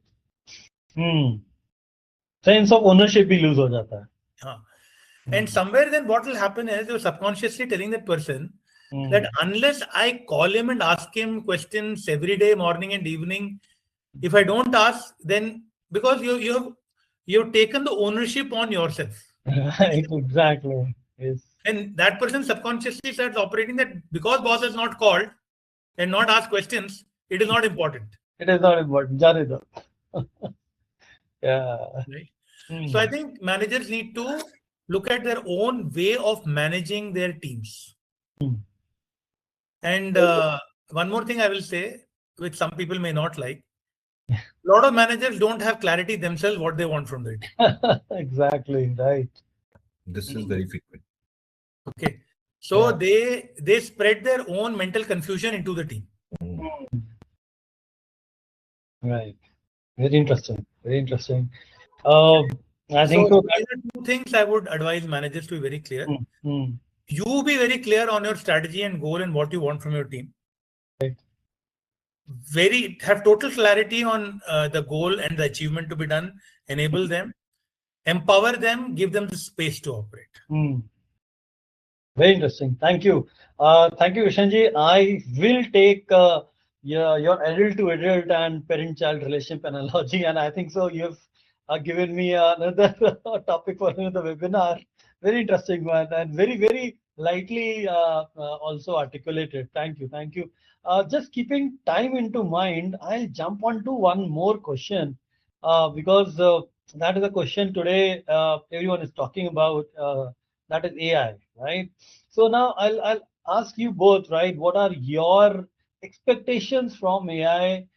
Sense of ownership bhi lose ho jata hai. And somewhere then what will happen is you're subconsciously telling that person that unless I call him and ask him questions every day, morning and evening, if I don't ask, then because you've taken the ownership on yourself. Right, exactly. Yes. And that person subconsciously starts operating that because boss has not called and not asked questions, it is not important. It is not important. Jane do. Yeah. Right. So I think managers need to look at their own way of managing their teams. And one more thing I will say, which some people may not like, a lot of managers don't have clarity themselves what they want from their team. Exactly, right. This is very frequent. Okay. So they spread their own mental confusion into the team. Right. Very interesting. Very interesting. I think so. These are two things I would advise managers to be very clear. You be very clear on your strategy and goal and what you want from your team. Right. Have total clarity on the goal and the achievement to be done. Enable them, empower them, give them the space to operate. Very interesting. Thank you. Thank you, Krishnanji. I will take your adult to adult and parent-child relationship analogy, and I think so. You've given me another topic for another webinar. Very interesting one, and very, very lightly also articulated. Thank you. Thank you. Just keeping time into mind, I'll jump on to one more question because that is a question today everyone is talking about. That is AI, right? So now I'll ask you both, right? What are your expectations from AI?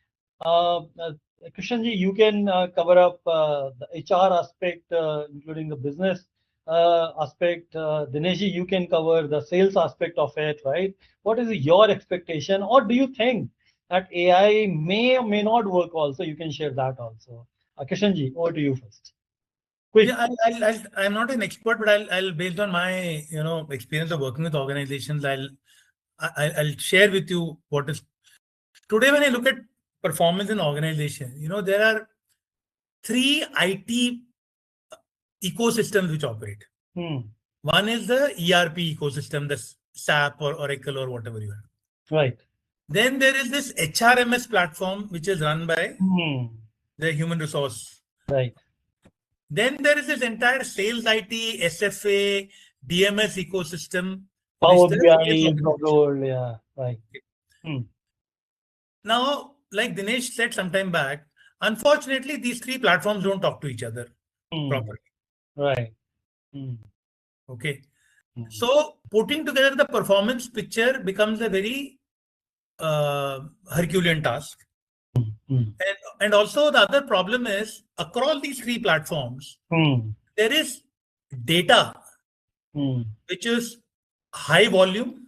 Krishnanji, you can cover up the HR aspect, including the business aspect. Dineshji, you can cover the sales aspect of it, right? What is your expectation, or do you think that AI may or may not work? Also, you can share that also. Krishnanji, over to you first. Quick. Yeah, I'm not an expert, but I'll based on my experience of working with organizations, I'll share with you what is today when I look at performance in organization. There are three IT ecosystems which operate. One is the ERP ecosystem, the SAP or Oracle or whatever you have. Right. Then there is this HRMS platform which is run by the human resource. Right. Then there is this entire sales IT, SFA, DMS ecosystem. Power BI, yeah, right. Now, like Dinesh said some time back, unfortunately, these three platforms don't talk to each other properly. Right. Okay. So putting together the performance picture becomes a very Herculean task. And also the other problem is across these three platforms, there is data which is high volume,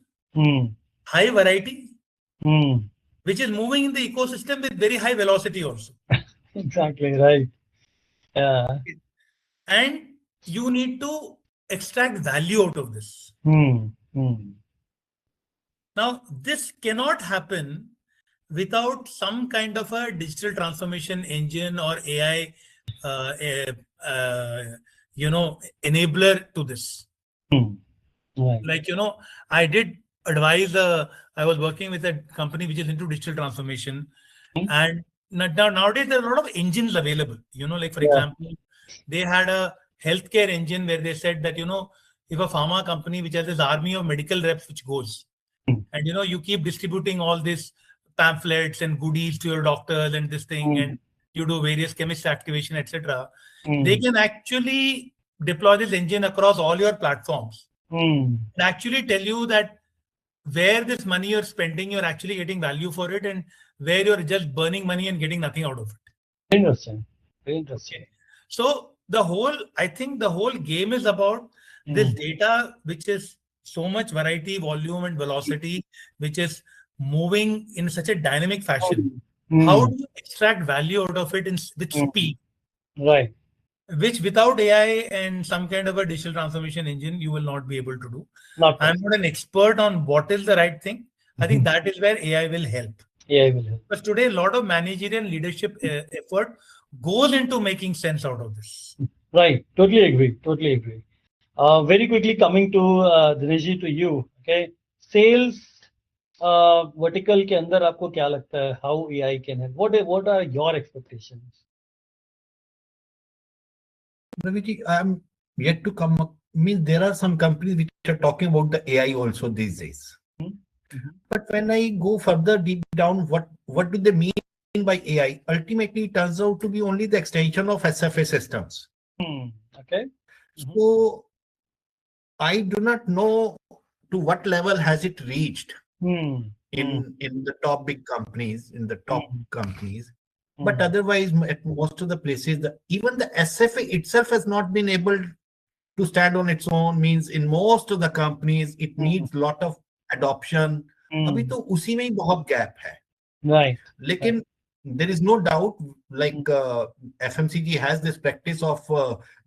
high variety, which is moving in the ecosystem with very high velocity also. Exactly, right. Yeah. And you need to extract value out of this. Now, this cannot happen without some kind of a digital transformation engine or AI, enabler to this. Right. Like, I did advise, I was working with a company which is into digital transformation. And nowadays there are a lot of engines available, like for example, they had a healthcare engine where they said that, if a pharma company which has this army of medical reps which goes, and you keep distributing all these pamphlets and goodies to your doctors and this thing, and you do various chemist activation, etc. They can actually deploy this engine across all your platforms and actually tell you that where this money you're spending, you're actually getting value for it, and where you're just burning money and getting nothing out of it. Interesting. Very interesting. Okay. So I think the whole game is about this data, which is so much variety, volume, and velocity, which is moving in such a dynamic fashion. How do you extract value out of it with speed? Right. Which without AI and some kind of a digital transformation engine, you will not be able to do. I'm not an expert on what is the right thing. I think that is where AI will help. AI will help. But today, a lot of managerial leadership effort goes into making sense out of this. Right. Totally agree. Totally agree. Very quickly coming to Dinesh, to you. Okay. Sales vertical के अंदर आपको क्या लगता है? How AI can help? What are your expectations? Raviji, I'm yet to come up. Means there are some companies which are talking about the AI also these days. But when I go further deep down, what do they mean by AI? Ultimately, it turns out to be only the extension of SFA systems. Okay. So I do not know to what level has it reached in the top big companies, But otherwise, at most of the places, even the SFA itself has not been able to stand on its own. Means in most of the companies, it needs lot of adoption. अभी तो उसी में ही बहुत gap है. Right. लेकिन there is no doubt, like FMCG has this practice of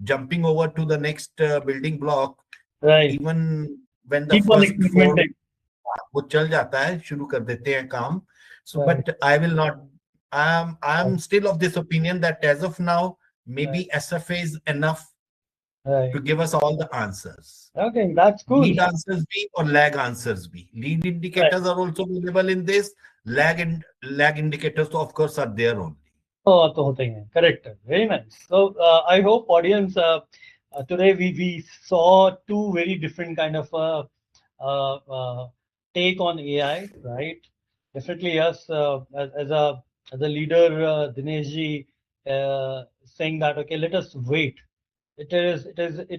jumping over to the next building block. Right. Even when the first four वो चल जाता है, शुरू कर देते हैं काम. So, but I will not. I'm still of this opinion that as of now, maybe SFA is enough to give us all the answers. Okay, that's cool. Lead answers be or lag answers be. Lead indicators are also available in this. Lag indicators, of course, are there only. Oh, तो होते हैं. Correct. Very nice. So I hope audience today we saw two very different kind of take on AI, right? Definitely yes. As a leader, Dinesh ji saying that okay, let us wait. It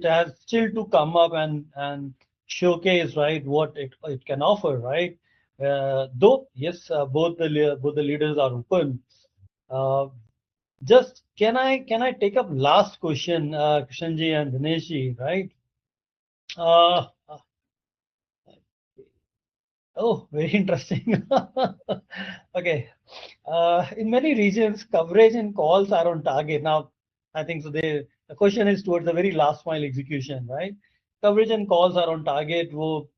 has still to come up and showcase, right, what it can offer, right? Though yes, both the leaders are open. Just can I take up last question, Krishnan ji and Dinesh ji, right? Oh, very interesting. Okay. In many regions, coverage and calls are on target. Now, I think so. The question is towards the very last mile execution, right? Coverage and calls are on target. वो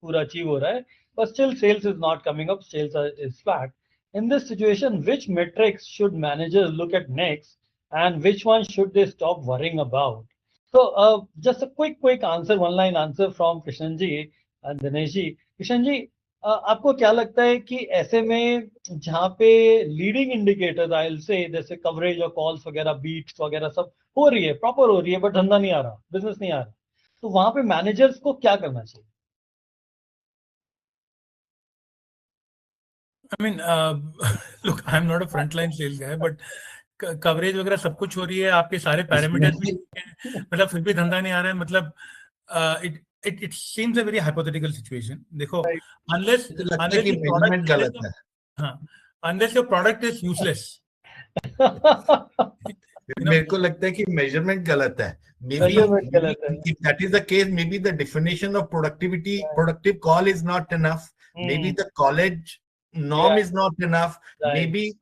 पूरा achieve हो रहा है, but still sales is not coming up. Sales is flat. In this situation, which metrics should managers look at next and which one should they stop worrying about? So just a quick answer, one line answer from Krishnan ji and Dinesh ji. Krishnan ji, आपको क्या लगता है कि ऐसे में जहाँ पे leading indicators I will say जैसे कवरेज और कॉल्स वगैरह बीट्स वगैरह सब हो रही है, प्रॉपर हो रही है, बट धंधा नहीं आ रहा, बिजनेस नहीं आ रहा, तो वहां पे मैनेजर्स को क्या करना चाहिए? I mean, look, I'm not a frontline sales guy, but coverage वगैरह सब कुछ हो रही है, आपके सारे पैरामीटर्स भी ठीक हैं, मतलब फिर भी धंधा नहीं आ रहा है, मतलब it seems a very hypothetical situation. देखो, unless मेजरमेंट गलत है, हाँ, unless your product is useless. मेरे को लगता है कि मेजरमेंट गलत है. Maybe if that is the case, maybe the definition of productive call is not enough. Maybe the college norm is not enough. Maybe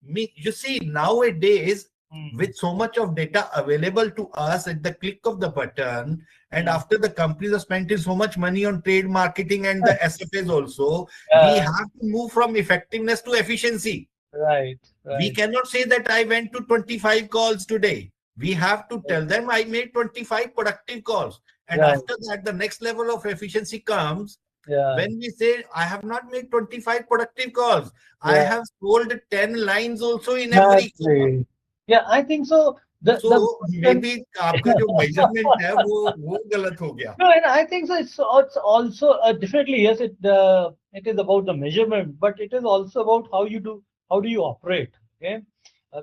you see nowadays with so much of data available to us at the click of the button, and after the companies are spending so much money on trade marketing and the SFAs also, we have to move from effectiveness to efficiency. Right. We cannot say that I went to 25 calls today. We have to tell them I made 25 productive calls. And after that, the next level of efficiency comes when we say I have not made 25 productive calls. I have sold 10 lines also in every call. Yeah, I think so. Maybe आपका जो measurement है वो गलत हो गया. No, and I think so. It's also definitely yes. It is about the measurement, but it is also about how do you operate. Okay,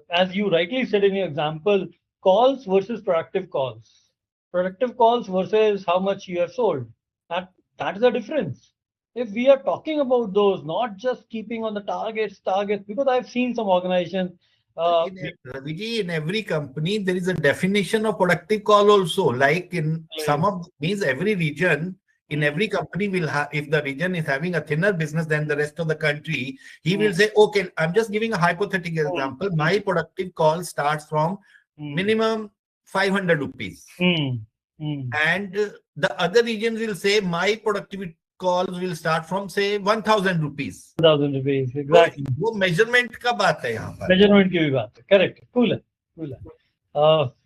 as you rightly said in your example, calls versus productive calls. Productive calls versus how much you have sold. That is the difference. If we are talking about those, not just keeping on the targets, because I've seen some organizations. Raviji, in every company, there is a definition of productive call also. Like in some of means every region, in every company will have, if the region is having a thinner business than the rest of the country, he will say, okay, I'm just giving a hypothetical example. My productive call starts from minimum 500 rupees. And the other regions will say my productivity calls will start from say 1000 rupees. 1000 rupees, exactly. वो measurement का बात है यहाँ पर. Measurement की भी बात है, correct. Cool.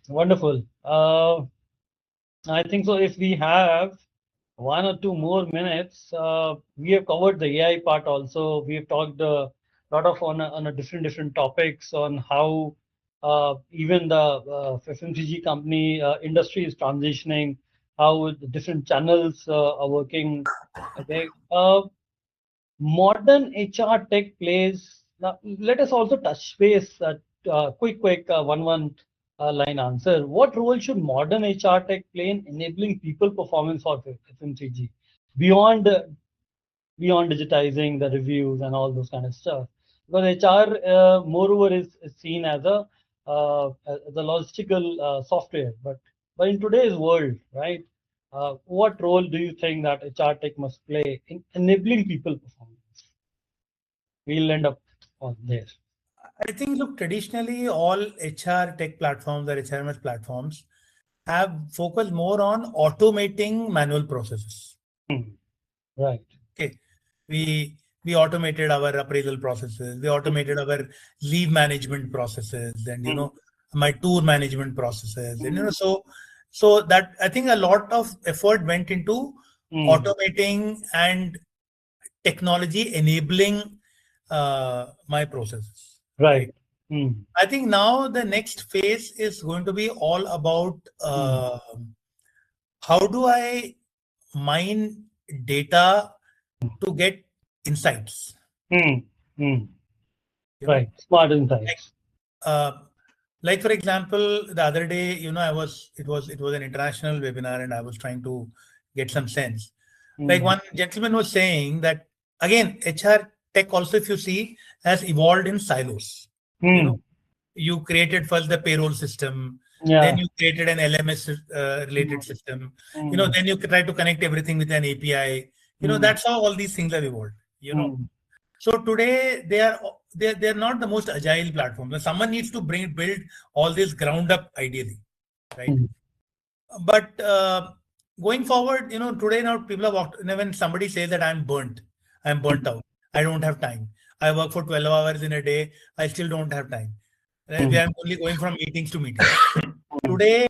Wonderful. I think so. If we have 1 or 2 more minutes, we have covered the AI part also. We have talked a lot of on a different topics on how even the FMCG company industry is transitioning, how the different channels are working. Okay. Modern HR tech plays. Now, let us also touch base at quick one line answer. What role should modern HR tech play in enabling people performance for FMCG beyond digitizing the reviews and all those kind of stuff? Because HR, moreover, is seen as a the logistical software, but in today's world, right? What role do you think that HR tech must play in enabling people performance? We'll end up on there. I think, look, traditionally all HR tech platforms or HRMS platforms have focused more on automating manual processes. Right. Okay. We automated our appraisal processes. We automated our leave management processes, and my tour management processes. And so that I think a lot of effort went into automating and technology enabling my processes. Right. I think now the next phase is going to be all about how do I mine data to get insights. Right. Smart insights. Like for example, the other day, it was an international webinar, and I was trying to get some sense. Like one gentleman was saying that again, HR tech also, if you see, has evolved in silos. You created first the payroll system, then you created an LMS related system. Then you try to connect everything with an API. That's how all these things have evolved. So today they're not the most agile platforms. Someone needs to build all this ground up ideally, right? But going forward, today now people have walked. When somebody says that I'm burnt out, I don't have time. I work for 12 hours in a day. I still don't have time. Right? We are only going from meetings to meetings. Today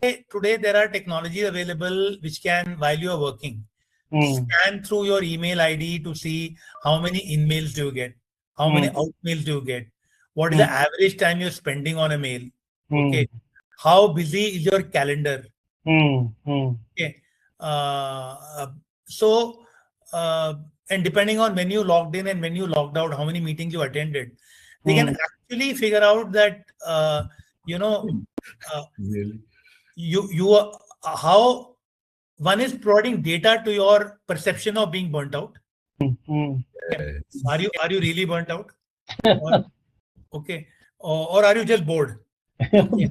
there are technologies available which can, while you are working, scan through your email ID to see how many in-mails do you get, how many out-mails do you get, what is the average time you're spending on a mail, okay, how busy is your calendar, okay. Uh, so, and depending on when you logged in and when you logged out, how many meetings you attended, they can actually figure out that, you know, Really? you are, how one is providing data to your perception of being burnt out. Yes. Are you really burnt out? Or, okay, or are you just bored? Okay.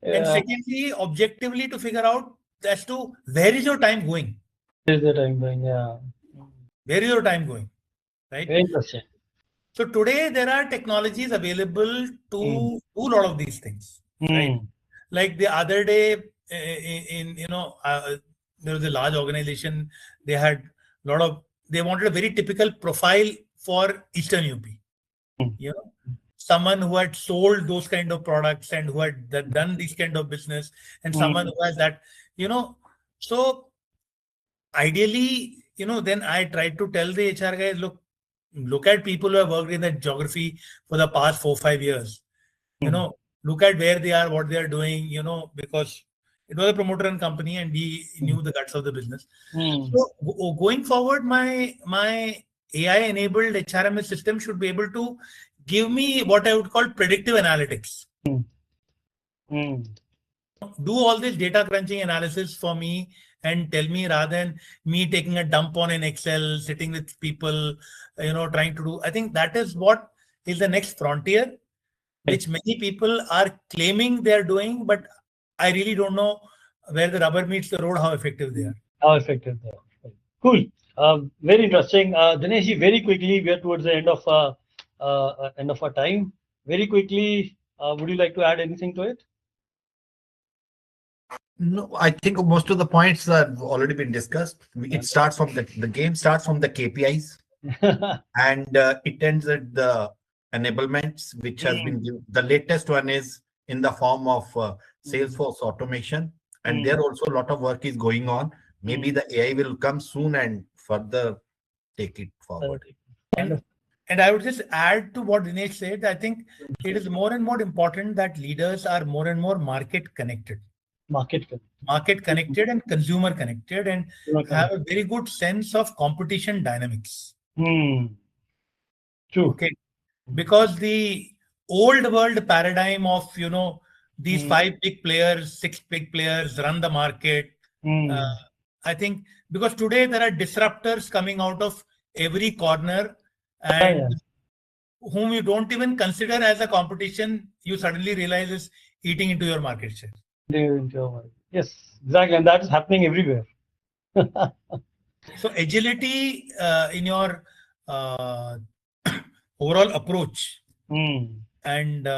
And secondly, objectively to figure out as to where is your time going. Where is the time going? Yeah. Where is your time going? Right. Very interesting. So today there are technologies available to do a lot of these things. Right. Like the other day, there was a large organization. They had they wanted a very typical profile for Eastern UP. You know, someone who had sold those kind of products and who had done this kind of business, and someone who has that, so ideally, then I tried to tell the HR guys, look at people who have worked in that geography for the past 4-5 years. Look at where they are, what they are doing, because it was a promoter-run company and we knew the guts of the business. So going forward, my AI-enabled HRMS system should be able to give me what I would call predictive analytics. Do all this data crunching analysis for me and tell me, rather than me taking a dump on an Excel, sitting with people, trying to do. I think that is what is the next frontier, which many people are claiming they're doing, but I really don't know where the rubber meets the road, how effective they are. How effective they are. Cool. Very interesting. Dinesh, very quickly, we are towards the end of our time. Very quickly, would you like to add anything to it? No, I think most of the points have already been discussed. It starts from the game starts from the KPIs, and it ends at the enablements, which has been given. The latest one is in the form of Salesforce automation, and there also a lot of work is going on. Maybe the AI will come soon and further take it forward. And I would just add to what Dinesh said. I think it is more and more important that leaders are more and more market connected. Market connected and consumer connected, and have a very good sense of competition dynamics. True. Okay. Because the old world paradigm of, these 5 big players, 6 big players run the market. I think because today there are disruptors coming out of every corner, and whom you don't even consider as a competition, you suddenly realize is eating into your market share. Yes, exactly. And that is happening everywhere. So agility in your overall approach and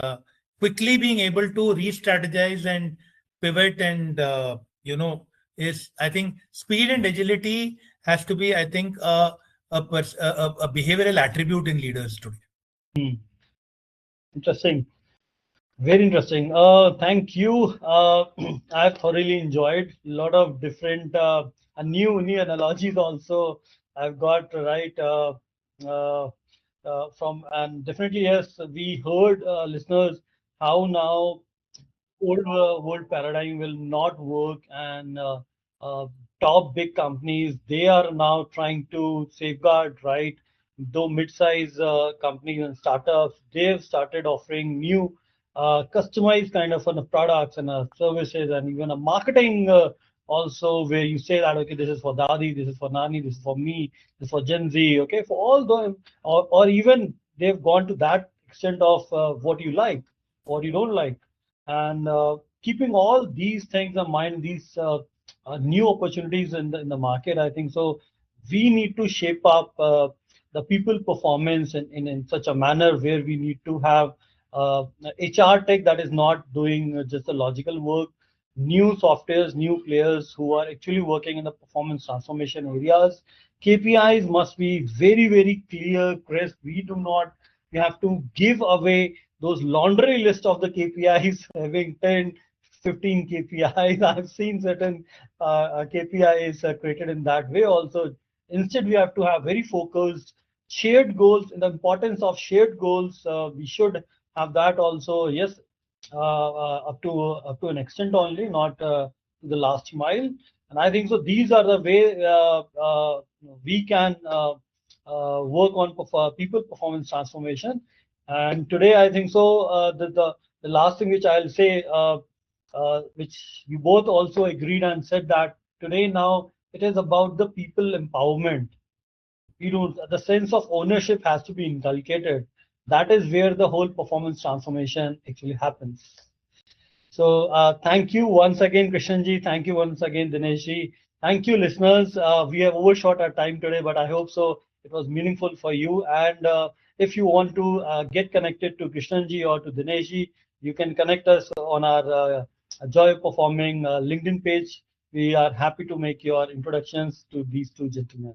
quickly being able to re-strategize and pivot and, is, I think, speed and agility has to be, I think, a behavioral attribute in leaders today. Interesting. Very interesting. Thank you. I've thoroughly enjoyed a lot of different new analogies also. I've got right from, and definitely yes, we heard listeners how now old world paradigm will not work, and top big companies, they are now trying to safeguard, right? Though mid-size companies and startups, they've started offering new customized kind of products and services, and even a marketing also, where you say that, okay, this is for Dadi, this is for Nani, this is for me, this is for Gen Z, okay, for all the, or even they've gone to that extent of what you like, what you don't like, and keeping all these things in mind, these new opportunities in the market, I think so. We need to shape up the people performance in such a manner where we need to have HR tech that is not doing just the logical work, new softwares, new players who are actually working in the performance transformation areas. KPIs must be very, very clear, crisp. We do not you have to give away those laundry list of the KPIs, having 10, 15 KPIs. I've seen certain KPIs created in that way also. Instead, we have to have very focused shared goals. And the importance of shared goals, we should have that also. Yes, up to an extent only, not to the last mile. And I think so. These are the way we can work on people performance transformation. And today, I think so. The last thing which I'll say, which you both also agreed and said, that today now it is about the people empowerment. The sense of ownership has to be inculcated. That is where the whole performance transformation actually happens. So thank you once again, Krishnanji. Thank you once again, Dineshji. Thank you, listeners. We have overshot our time today, but I hope so it was meaningful for you. And if you want to get connected to Krishnanji or to Dineshji, you can connect us on our Joy Performing LinkedIn page. We are happy to make your introductions to these two gentlemen.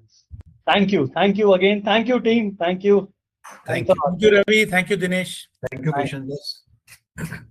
Thank you. Thank you again. Thank you, team. Thank you. Thank you. Thank you, Ravi. Thank you, Dinesh. Thank you, Krishnan. Yes.